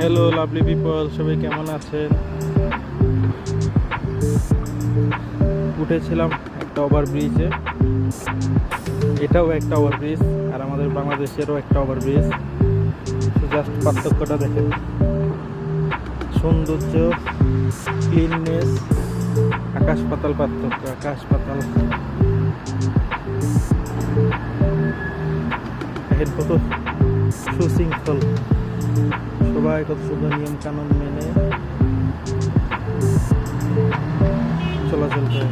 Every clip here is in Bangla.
হ্যালো লাভলি পিপল, সবাই কেমন আছেন? উঠেছিলাম একটা ওভারব্রিজে। এটাও একটা ওভারব্রিজ, আর আমাদের বাংলাদেশেরও একটা ওভারব্রিজ। জাস্ট পার্থক্যটা দেখেন, সৌন্দর্য, ক্লিননেস, আকাশ পাতাল পার্থক্য, আকাশ পাতাল। দেখেন কত সুশৃঙ্খল, সবাই কত সুন্দর নিয়ম কানুন মেনে চলাচল করে।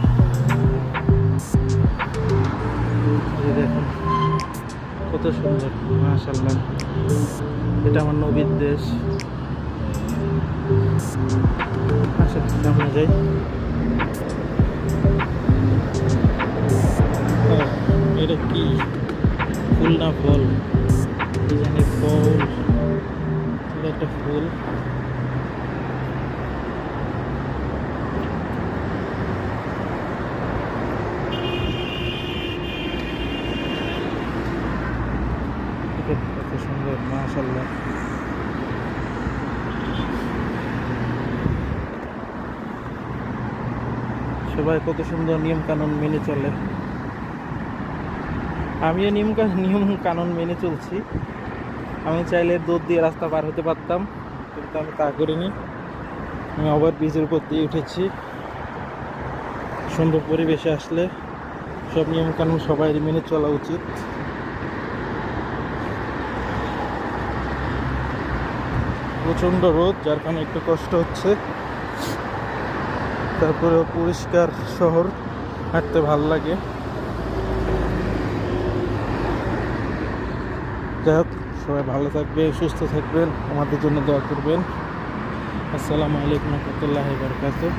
দেখুন কত সুন্দর, মাশাআল্লাহ। এটা আমার নবীর দেশ। আচ্ছা, সামনে যাই। এটা কি ফুল না ফল? জানি ফল, এটা একটা ফুল। কত সুন্দর, মাশাআল্লাহ। সবাই কত সুন্দর নিয়ম কানুন মেনে চলে। আমিও নিয়ম কানুন মেনে চলছি। আমি চাইলে দৌড় দিয়ে রাস্তা পার হতে পারতাম, কিন্তু আমি তা করিনি। আমি ওভার ব্রিজের উপর দিয়ে উঠেছি। সুন্দর পরিবেশে আসলে সব নিয়ম কানুন সবাই মেনে চলা উচিত। প্রচণ্ড রোদ, যার কারণে একটু কষ্ট হচ্ছে। তারপরেও পরিষ্কার শহর, হাঁটতে ভালো লাগে। যাই হোক, সবাই ভালো থাকবে, সুস্থ থাকবেন, আমাদের জন্য দোয়া করবেন। আসসালামু আলাইকুম ওয়া রাহমাতুল্লাহি ওয়া বারাকাতুহু।